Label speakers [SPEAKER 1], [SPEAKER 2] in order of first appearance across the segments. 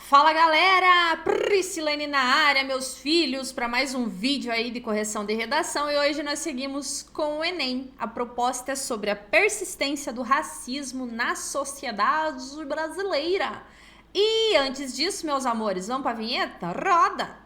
[SPEAKER 1] Fala galera, Priscilene na área, meus filhos, para mais um vídeo aí de correção de redação e hoje nós seguimos com o Enem. A proposta é sobre a persistência do racismo na sociedade brasileira. E antes disso, meus amores, vamos para a vinheta? Roda!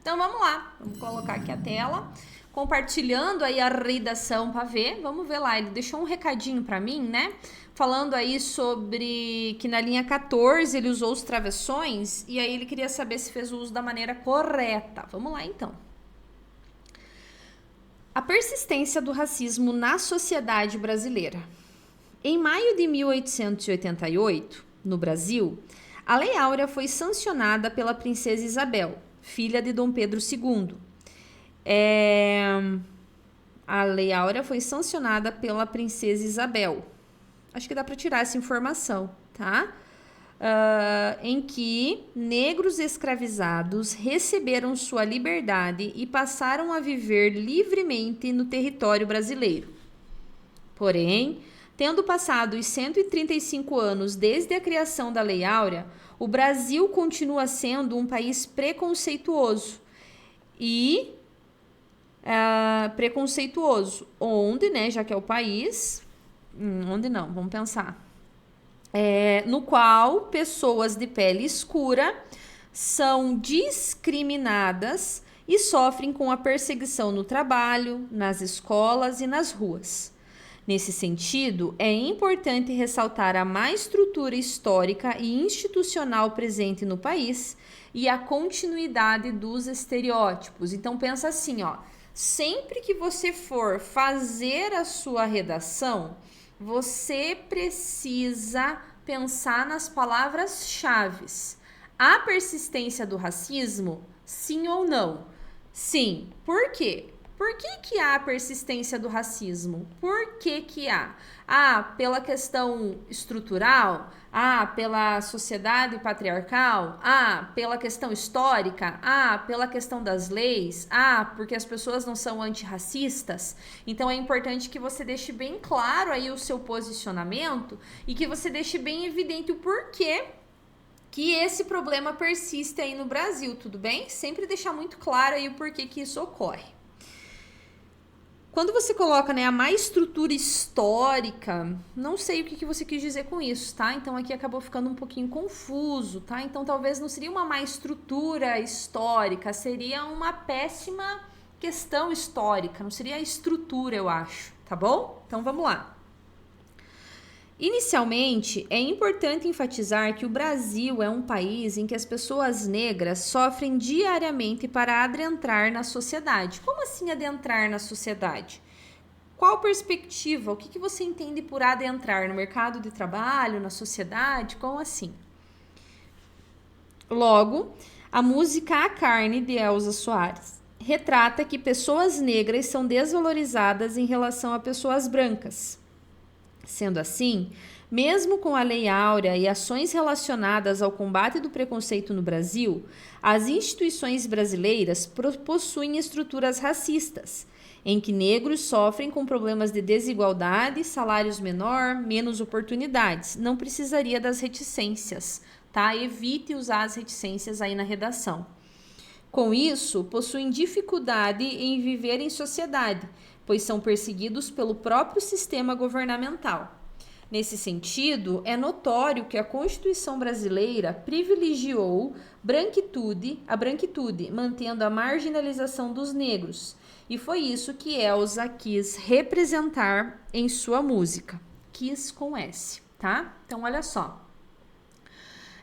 [SPEAKER 1] Então vamos lá, vamos colocar aqui a tela. Compartilhando aí a redação para ver, vamos ver lá, ele deixou um recadinho para mim, né, falando aí sobre que na linha 14 ele usou os travessões e aí ele queria saber se fez o uso da maneira correta. Vamos lá então. A persistência do racismo na sociedade brasileira. Em maio de 1888, no Brasil, a Lei Áurea foi sancionada pela princesa Isabel, filha de Dom Pedro II. A Lei Áurea foi sancionada pela princesa Isabel. Acho que dá para tirar essa informação, tá? Em que negros escravizados receberam sua liberdade e passaram a viver livremente no território brasileiro. Porém, tendo passado os 135 anos desde a criação da Lei Áurea, o Brasil continua sendo um país preconceituoso e preconceituoso, onde, né, já que é o país, onde não, vamos pensar, no qual pessoas de pele escura são discriminadas e sofrem com a perseguição no trabalho, nas escolas e nas ruas. Nesse sentido, é importante ressaltar a má estrutura histórica e institucional presente no país e a continuidade dos estereótipos. Então pensa assim, ó, sempre que você for fazer a sua redação, você precisa pensar nas palavras-chave. A persistência do racismo, sim ou não? Sim. Por quê? Por que há a persistência do racismo? Por que há? Pela questão estrutural? Pela sociedade patriarcal? Pela questão histórica? Pela questão das leis? Porque as pessoas não são antirracistas? Então é importante que você deixe bem claro aí o seu posicionamento e que você deixe bem evidente o porquê que esse problema persiste aí no Brasil, tudo bem? Sempre deixar muito claro aí o porquê que isso ocorre. Quando você coloca, né, a má estrutura histórica, não sei o que você quis dizer com isso, tá? Então aqui acabou ficando um pouquinho confuso, tá? Então talvez não seria uma má estrutura histórica, seria uma péssima questão histórica, não seria a estrutura, eu acho, tá bom? Então vamos lá. Inicialmente, é importante enfatizar que o Brasil é um país em que as pessoas negras sofrem diariamente para adentrar na sociedade. Como assim adentrar na sociedade? Qual perspectiva? O que você entende por adentrar no mercado de trabalho, na sociedade? Como assim? Logo, a música A Carne, de Elza Soares, retrata que pessoas negras são desvalorizadas em relação a pessoas brancas. Sendo assim, mesmo com a Lei Áurea e ações relacionadas ao combate do preconceito no Brasil, as instituições brasileiras possuem estruturas racistas, em que negros sofrem com problemas de desigualdade, salários menor, menos oportunidades. Não precisaria das reticências, tá? Evite usar as reticências aí na redação. Com isso, possuem dificuldade em viver em sociedade, pois são perseguidos pelo próprio sistema governamental. Nesse sentido, é notório que a Constituição brasileira privilegiou a branquitude, mantendo a marginalização dos negros. E foi isso que Elza quis representar em sua música. Quis com S, tá? Então, olha só.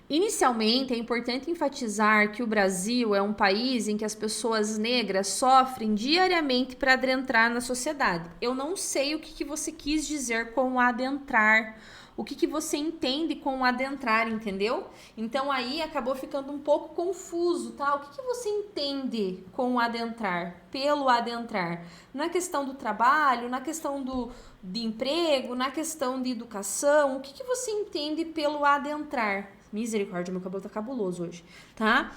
[SPEAKER 1] Inicialmente, é importante enfatizar que o Brasil é um país em que as pessoas negras sofrem diariamente para adentrar na sociedade. Eu não sei o que você quis dizer com adentrar, o que você entende com adentrar, entendeu? Então aí acabou ficando um pouco confuso, tá? O que você entende com adentrar, pelo adentrar? Na questão do trabalho, na questão de emprego, na questão de educação, o que você entende pelo adentrar? Misericórdia, meu cabelo tá cabuloso hoje, tá?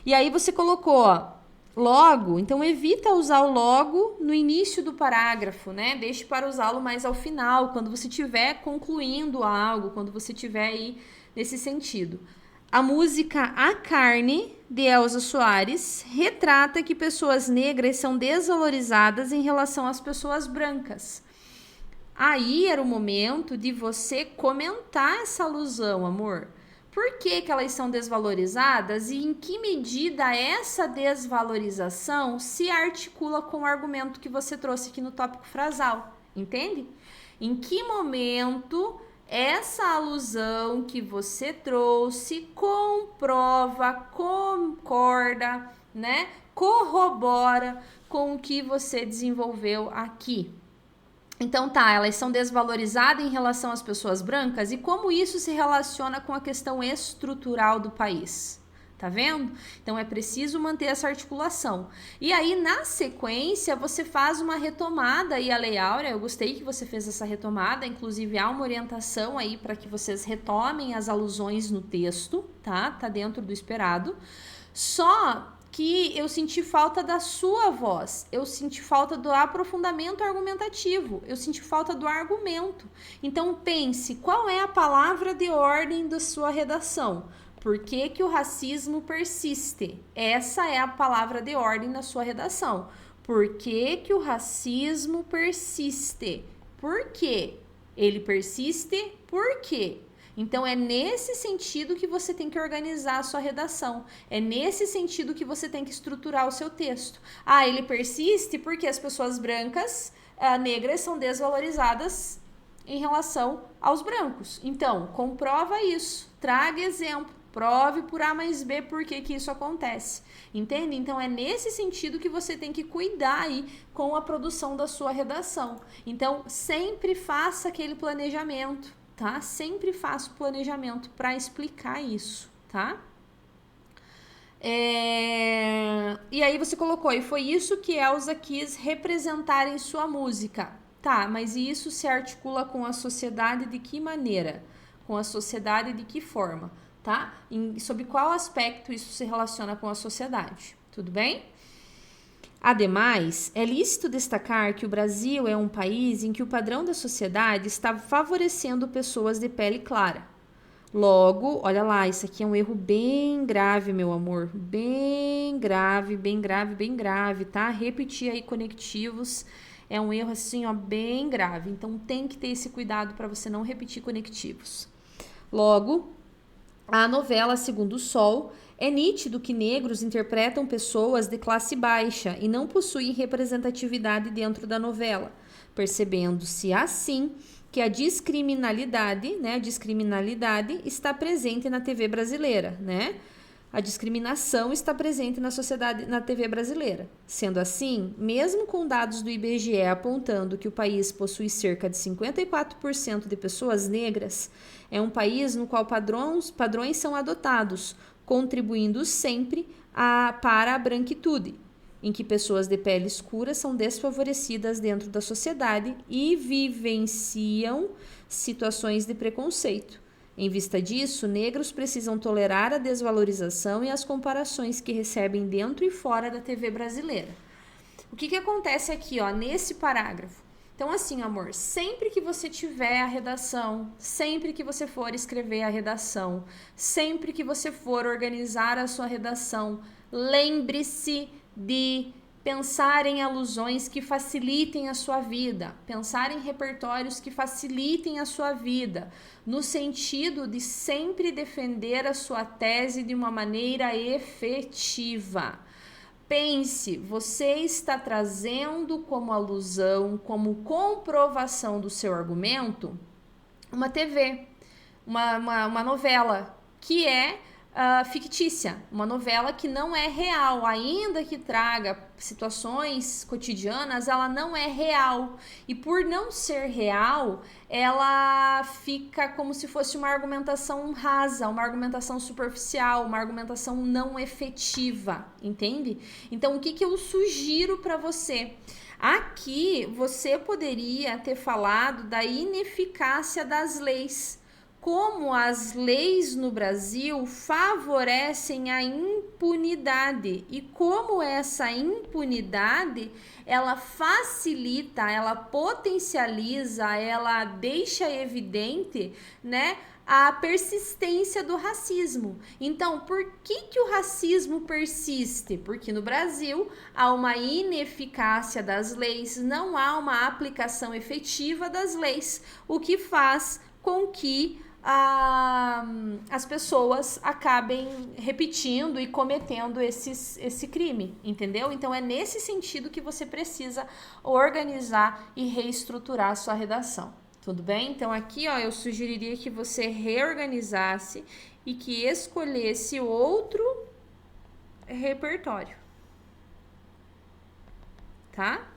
[SPEAKER 1] E aí você colocou, ó, Logo, então evita usar o logo no início do parágrafo, né? Deixe para usá-lo mais ao final, quando você estiver concluindo algo, quando você estiver aí nesse sentido. A música A Carne, de Elza Soares, retrata que pessoas negras são desvalorizadas em relação às pessoas brancas. Aí era o momento de você comentar essa alusão, amor. Por que elas são desvalorizadas e em que medida essa desvalorização se articula com o argumento que você trouxe aqui no tópico frasal, entende? Em que momento essa alusão que você trouxe comprova, concorda, né? Corrobora com o que você desenvolveu aqui. Então tá, elas são desvalorizadas em relação às pessoas brancas e como isso se relaciona com a questão estrutural do país. Tá vendo? Então é preciso manter essa articulação. E aí, na sequência, você faz uma retomada aí, a Lei Áurea. Eu gostei que você fez essa retomada, inclusive há uma orientação aí para que vocês retomem as alusões no texto, tá? Tá dentro do esperado. Só que eu senti falta da sua voz, eu senti falta do aprofundamento argumentativo, eu senti falta do argumento. Então pense, qual é a palavra de ordem da sua redação? Por que que o racismo persiste? Essa é a palavra de ordem na sua redação. Por que que o racismo persiste? Por quê? Ele persiste por quê? Então, é nesse sentido que você tem que organizar a sua redação. É nesse sentido que você tem que estruturar o seu texto. Ah, ele persiste porque as pessoas brancas, negras, são desvalorizadas em relação aos brancos. Então, comprova isso. Traga exemplo. Prove por A mais B por que isso acontece. Entende? Então, é nesse sentido que você tem que cuidar aí com a produção da sua redação. Então, sempre faça aquele planejamento. Tá? Sempre faço planejamento para explicar isso, tá? E aí você colocou, e foi isso que Elza quis representar em sua música. Tá, mas isso se articula com a sociedade de que maneira? Com a sociedade de que forma? Tá? Sob qual aspecto isso se relaciona com a sociedade? Tudo bem? Ademais, é lícito destacar que o Brasil é um país em que o padrão da sociedade está favorecendo pessoas de pele clara. Logo, olha lá, isso aqui é um erro bem grave, meu amor. Bem grave, bem grave, bem grave, tá? Repetir aí conectivos é um erro assim, ó, bem grave. Então, tem que ter esse cuidado para você não repetir conectivos. Logo, a novela Segundo o Sol é nítido que negros interpretam pessoas de classe baixa e não possuem representatividade dentro da novela, percebendo-se assim que a discriminalidade, né, está presente na TV brasileira, né? A discriminação está presente na sociedade, na TV brasileira. Sendo assim, mesmo com dados do IBGE apontando que o país possui cerca de 54% de pessoas negras, é um país no qual padrões são adotados, contribuindo sempre para a branquitude, em que pessoas de pele escura são desfavorecidas dentro da sociedade e vivenciam situações de preconceito. Em vista disso, negros precisam tolerar a desvalorização e as comparações que recebem dentro e fora da TV brasileira. O que acontece aqui, ó, nesse parágrafo? Então, assim, amor, sempre que você tiver a redação, sempre que você for escrever a redação, sempre que você for organizar a sua redação, lembre-se de pensar em alusões que facilitem a sua vida, pensar em repertórios que facilitem a sua vida, no sentido de sempre defender a sua tese de uma maneira efetiva. Pense, você está trazendo como alusão, como comprovação do seu argumento, uma TV, uma novela que é fictícia, uma novela que não é real, ainda que traga situações cotidianas, ela não é real. E por não ser real, ela fica como se fosse uma argumentação rasa, uma argumentação superficial, uma argumentação não efetiva, entende? Então, o que eu sugiro para você? Aqui, você poderia ter falado da ineficácia das leis. como as leis no Brasil favorecem a impunidade e como essa impunidade ela facilita, ela potencializa, ela deixa evidente, né, a persistência do racismo. Então, por que o racismo persiste? Porque no Brasil há uma ineficácia das leis, não há uma aplicação efetiva das leis, o que faz com que as pessoas acabem repetindo e cometendo esse crime, entendeu? Então é nesse sentido que você precisa organizar e reestruturar a sua redação, tudo bem? Então aqui, ó, eu sugeriria que você reorganizasse e que escolhesse outro repertório, tá?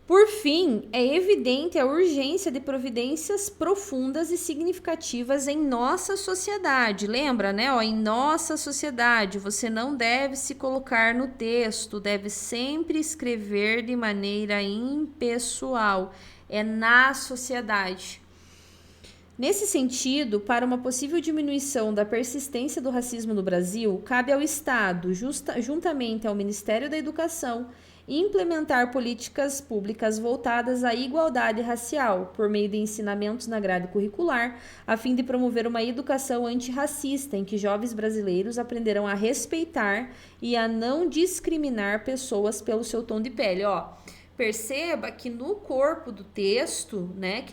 [SPEAKER 1] Por fim, é evidente a urgência de providências profundas e significativas em nossa sociedade. Lembra, né? Ó, em nossa sociedade, você não deve se colocar no texto, deve sempre escrever de maneira impessoal. É na sociedade. Nesse sentido, para uma possível diminuição da persistência do racismo no Brasil, cabe ao Estado, juntamente ao Ministério da Educação, implementar políticas públicas voltadas à igualdade racial, por meio de ensinamentos na grade curricular, a fim de promover uma educação antirracista, em que jovens brasileiros aprenderão a respeitar e a não discriminar pessoas pelo seu tom de pele. Ó, perceba que no corpo do texto, né,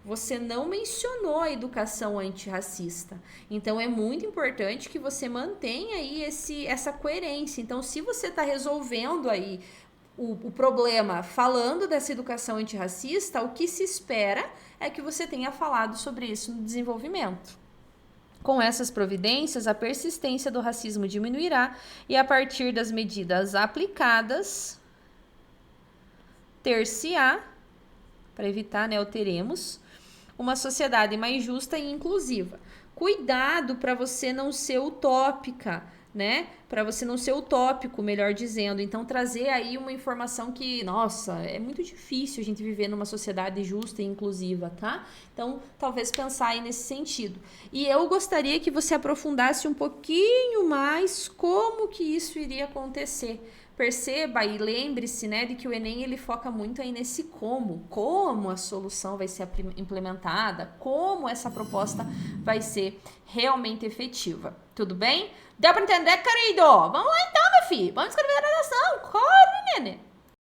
[SPEAKER 1] você não mencionou a educação antirracista. Então, é muito importante que você mantenha aí essa coerência. Então, se você está resolvendo aí o problema falando dessa educação antirracista, o que se espera é que você tenha falado sobre isso no desenvolvimento. Com essas providências, a persistência do racismo diminuirá e, a partir das medidas aplicadas, ter-se-á, para evitar, né, o teremos, uma sociedade mais justa e inclusiva. Cuidado para você não ser utópica, né? Para você não ser utópico, melhor dizendo. Então, trazer aí uma informação que, nossa, é muito difícil a gente viver numa sociedade justa e inclusiva, tá? Então, talvez pensar aí nesse sentido. E eu gostaria que você aprofundasse um pouquinho mais como que isso iria acontecer. Perceba e lembre-se, né, de que o Enem ele foca muito aí nesse como a solução vai ser implementada, como essa proposta vai ser realmente efetiva. Tudo bem? Deu para entender, querido? Vamos lá então, meu filho. Vamos escrever a redação. Corre, nenê.